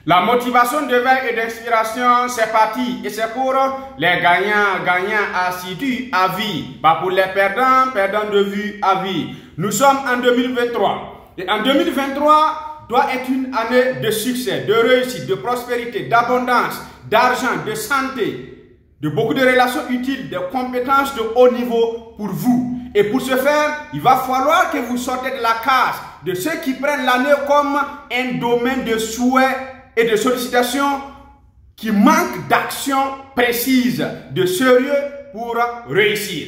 La motivation d'éveil et d'inspiration, c'est parti. Et c'est pour les gagnants assidus à vie. Pas pour les perdants de vue à vie. Nous sommes en 2023. Et en 2023 doit être une année de succès, de réussite, de prospérité, d'abondance, d'argent, de santé, de beaucoup de relations utiles, de compétences de haut niveau pour vous. Et pour ce faire, il va falloir que vous sortez de la case de ceux qui prennent l'année comme un domaine de souhait et de sollicitation qui manque d'action précise, de sérieux pour réussir.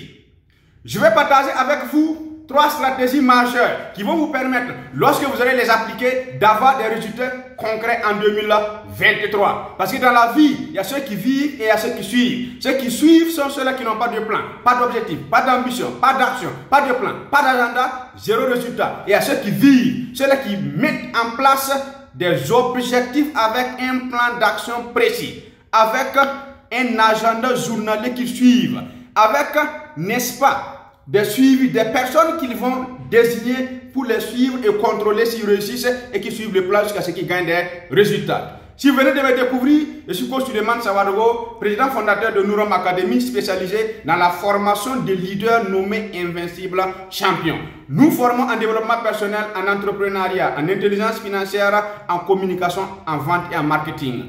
Je vais partager avec vous 3 stratégies majeures qui vont vous permettre, lorsque vous allez les appliquer, d'avoir des résultats concrets en 2023. Parce que dans la vie, il y a ceux qui vivent et il y a ceux qui suivent. Ceux qui suivent sont ceux-là qui n'ont pas de plan, pas d'objectif, pas d'ambition, pas d'action, pas de plan, pas d'agenda, zéro résultat. Et il y a ceux qui vivent, ceux-là qui mettent en place des objectifs avec un plan d'action précis, avec un agenda journalier qu'ils suivent, avec, n'est-ce pas, des suivis, des personnes qu'ils vont désigner pour les suivre et contrôler s'ils réussissent et qui suivent le plan jusqu'à ce qu'ils gagnent des résultats. Si vous venez de me découvrir, je suis coach Suleiman Sawadogo, président fondateur de Nourom Academy, spécialisé dans la formation de leaders nommés Invincibles Champions. Nous formons en développement personnel, en entrepreneuriat, en intelligence financière, en communication, en vente et en marketing.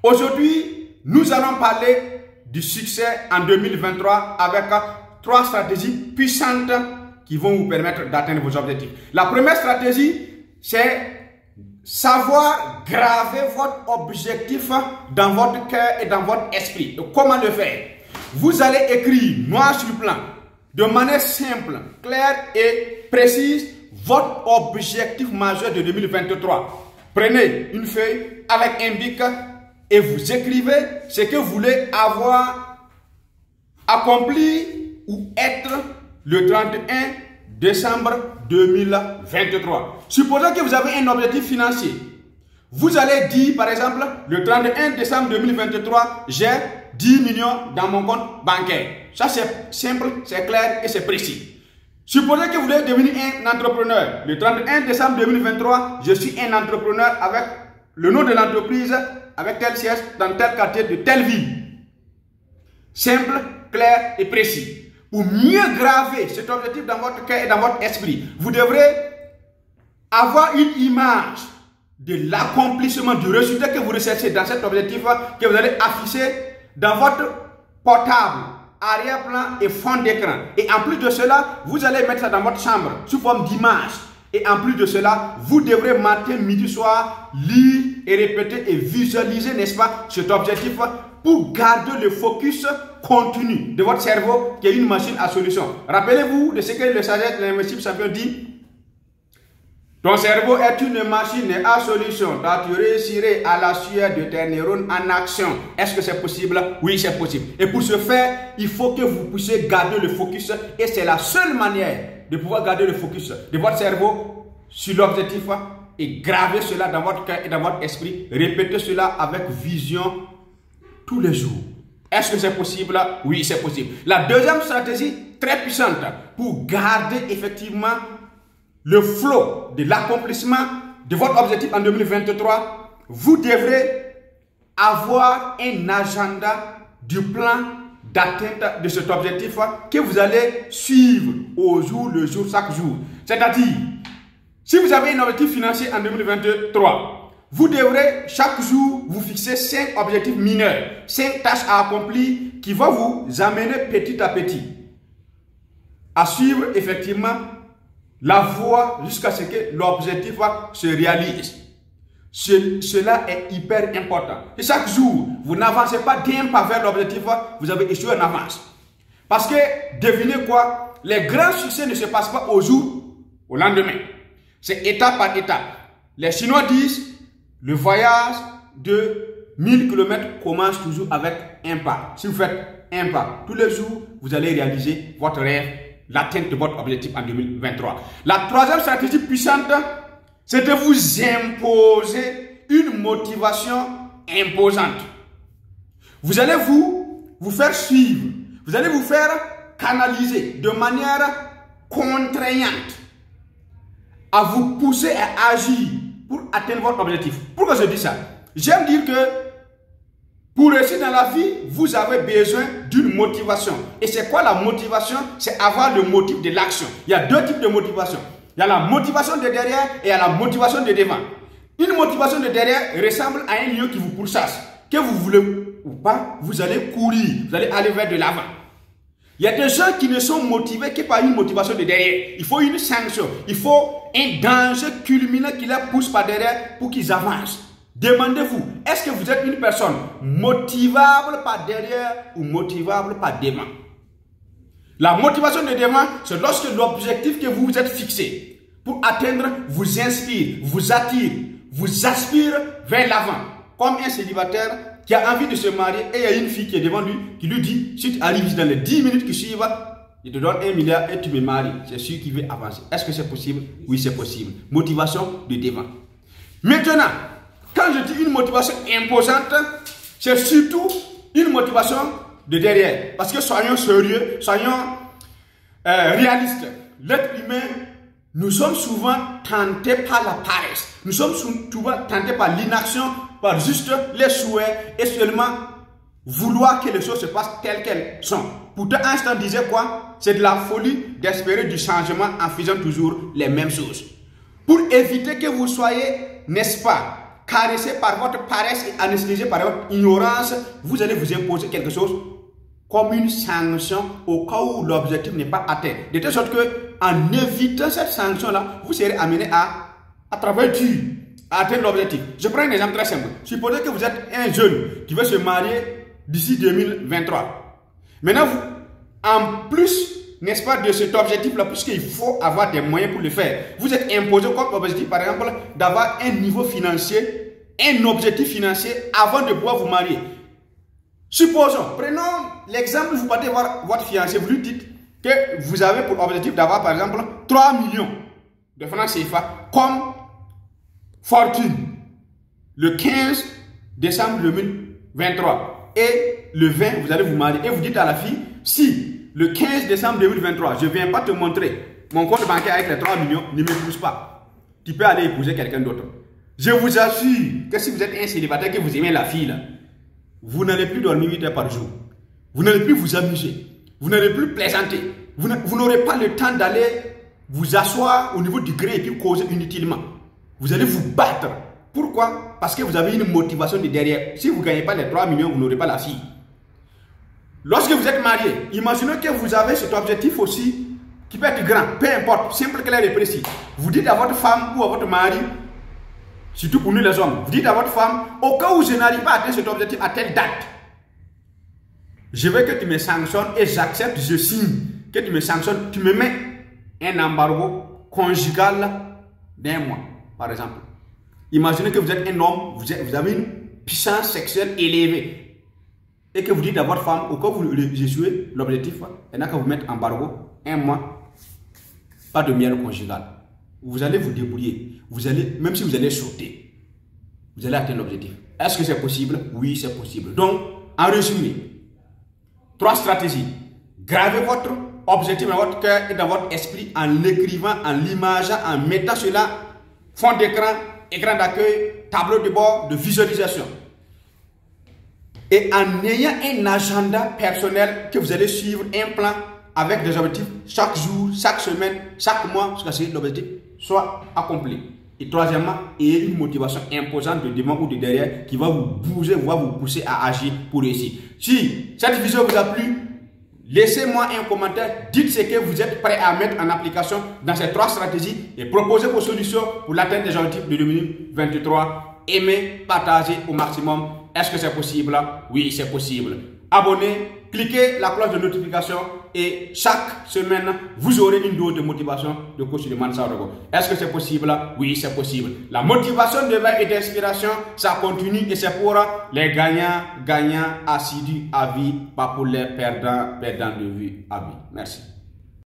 Aujourd'hui, nous allons parler du succès en 2023 avec 3 stratégies puissantes qui vont vous permettre d'atteindre vos objectifs. La première stratégie, c'est savoir graver votre objectif dans votre cœur et dans votre esprit. Et comment le faire? Vous allez écrire noir sur blanc, de manière simple, claire et précise, votre objectif majeur de 2023. Prenez une feuille avec un bic et vous écrivez ce que vous voulez avoir accompli ou être le 31 décembre 2023. Supposons que vous avez un objectif financier. Vous allez dire, par exemple, le 31 décembre 2023, j'ai 10 millions dans mon compte bancaire. Ça, c'est simple, c'est clair et c'est précis. Supposez que vous voulez devenir un entrepreneur. Le 31 décembre 2023, je suis un entrepreneur avec le nom de l'entreprise, avec tel siège, dans tel quartier, de telle ville. Simple, clair et précis. Pour mieux graver cet objectif dans votre cœur et dans votre esprit, vous devrez avoir une image de l'accomplissement, du résultat que vous recherchez dans cet objectif que vous allez afficher dans votre portable, arrière-plan et fond d'écran. Et en plus de cela, vous allez mettre ça dans votre chambre sous forme d'image. Et en plus de cela, vous devrez matin, midi, soir, lire et répéter et visualiser, n'est-ce pas, cet objectif pour garder le focus continu de votre cerveau qui est une machine à solution. Rappelez-vous de ce que le sagesse de l'Invincible Champion dit. Ton cerveau est une machine à solution. Toi, tu réussirais à la sueur de tes neurones en action. Est-ce que c'est possible? Oui, c'est possible. Et pour ce faire, il faut que vous puissiez garder le focus. Et c'est la seule manière de pouvoir garder le focus de votre cerveau sur l'objectif et graver cela dans votre cœur et dans votre esprit. Répétez cela avec vision tous les jours. Est-ce que c'est possible? Oui, c'est possible. La deuxième stratégie très puissante pour garder effectivement le flow de l'accomplissement de votre objectif en 2023, vous devrez avoir un agenda du plan d'atteinte de cet objectif que vous allez suivre au jour le jour, chaque jour. C'est-à-dire, si vous avez un objectif financier en 2023, vous devrez chaque jour vous fixer 5 objectifs mineurs, 5 tâches à accomplir qui vont vous amener petit à petit à suivre effectivement la voie jusqu'à ce que l'objectif se réalise. Cela est hyper important. Et chaque jour, vous n'avancez pas d'un pas vers l'objectif, vous avez échoué en avance. Parce que, devinez quoi? Les grands succès ne se passent pas au jour, au lendemain. C'est étape par étape. Les Chinois disent, le voyage de 1000 km commence toujours avec un pas. Si vous faites un pas tous les jours, vous allez réaliser votre rêve, l'atteinte de votre objectif en 2023. La troisième stratégie puissante, c'est de vous imposer une motivation imposante. Vous allez vous faire suivre, vous allez vous faire canaliser de manière contraignante à vous pousser à agir pour atteindre votre objectif. Pourquoi je dis ça? J'aime dire que pour réussir dans la vie, vous avez besoin d'une motivation. Et c'est quoi la motivation? C'est avoir le motif de l'action. Il y a deux types de motivation. Il y a la motivation de derrière et il y a la motivation de devant. Une motivation de derrière ressemble à un lion qui vous pourchasse. Que vous voulez ou pas, vous allez courir, vous allez aller vers de l'avant. Il y a des gens qui ne sont motivés que par une motivation de derrière. Il faut une sanction, il faut un danger culminant qui les pousse par derrière pour qu'ils avancent. Demandez-vous, est-ce que vous êtes une personne motivable par derrière ou motivable par devant? La motivation de devant, c'est lorsque l'objectif que vous vous êtes fixé pour atteindre vous inspire, vous attire, vous aspire vers l'avant. Comme un célibataire qui a envie de se marier et il y a une fille qui est devant lui, qui lui dit, si tu arrives dans les 10 minutes qui suivent, je te donne 1 milliard et tu me maries. C'est celui qui veut avancer. Est-ce que c'est possible? Oui, c'est possible. Motivation de devant. Maintenant, quand je dis une motivation imposante, c'est surtout une motivation de derrière. Parce que soyons sérieux, soyons réalistes. L'être humain, nous sommes souvent tentés par la paresse. Nous sommes souvent tentés par l'inaction, par juste les souhaits et seulement vouloir que les choses se passent telles qu'elles sont. Pourtant, Einstein disait quoi? C'est de la folie d'espérer du changement en faisant toujours les mêmes choses. Pour éviter que vous soyez, n'est-ce pas, caressé par votre paresse et anesthésié par votre ignorance, vous allez vous imposer quelque chose comme une sanction au cas où l'objectif n'est pas atteint. De telle sorte que, en évitant cette sanction-là, vous serez amené à travailler dur, à atteindre l'objectif. Je prends un exemple très simple. Supposez que vous êtes un jeune qui veut se marier d'ici 2023. Maintenant, vous, en plus, n'est-ce pas, de cet objectif-là, puisqu'il faut avoir des moyens pour le faire, vous êtes imposé comme objectif, par exemple, d'avoir un niveau financier, un objectif financier avant de pouvoir vous marier. Supposons, prenons l'exemple, vous partez voir votre fiancé, vous lui dites que vous avez pour objectif d'avoir, par exemple, 3 millions de francs CFA comme fortune le 15 décembre 2023. Et le 20, vous allez vous marier. Et vous dites à la fille, si le 15 décembre 2023, je ne viens pas te montrer mon compte bancaire avec les 3 millions, ne m'épouse pas. Tu peux aller épouser quelqu'un d'autre. Je vous assure que si vous êtes un célibataire, que vous aimez la fille, là, vous n'allez plus dormir 8 heures par jour. Vous n'allez plus vous amuser. Vous n'allez plus plaisanter. Vous n'aurez pas le temps d'aller vous asseoir au niveau du gré et puis causer inutilement. Vous allez vous battre. Pourquoi? Parce que vous avez une motivation de derrière. Si vous ne gagnez pas les 3 millions, vous n'aurez pas la fille. Lorsque vous êtes marié, imaginez que vous avez cet objectif aussi qui peut être grand, peu importe, simple, clair et précis. Vous dites à votre femme ou à votre mari, surtout pour nous les hommes, vous dites à votre femme, au cas où je n'arrive pas à atteindre cet objectif à telle date, je veux que tu me sanctionnes et j'accepte, je signe, que tu me sanctionnes, tu me mets un embargo conjugal d'1 mois, par exemple. Imaginez que vous êtes un homme, vous avez une puissance sexuelle élevée et que vous dites à votre femme, au cas où vous échouez l'objectif, elle n'a qu'à vous mettre embargo 1 mois, pas de miel conjugal. Vous allez vous débrouiller. Vous allez, même si vous allez sauter, vous allez atteindre l'objectif. Est-ce que c'est possible? Oui, c'est possible. Donc, en résumé, 3 stratégies. Gravez votre objectif dans votre cœur et dans votre esprit en l'écrivant, en l'imageant, en mettant cela fond d'écran, écran d'accueil, tableau de bord, de visualisation. Et en ayant un agenda personnel que vous allez suivre, un plan avec des objectifs chaque jour, chaque semaine, chaque mois, jusqu'à ce que l'objectif soit accompli. Et troisièmement, ayez une motivation imposante de devant ou de derrière qui va vous bouger, va vous pousser à agir pour réussir. Si cette vidéo vous a plu, laissez-moi un commentaire, dites ce que vous êtes prêt à mettre en application dans ces 3 stratégies et proposez vos solutions pour l'atteinte des objectifs de 2023. Aimez, partagez au maximum. Est-ce que c'est possible? Oui, c'est possible. Abonnez, cliquez la cloche de notification et chaque semaine, vous aurez une dose de motivation de coach Suleiman Saodogo. Est-ce que c'est possible? Oui, c'est possible. La motivation de veille et d'inspiration, ça continue et c'est pour les gagnants assidus à vie, pas pour les perdants de vue à vie. Merci.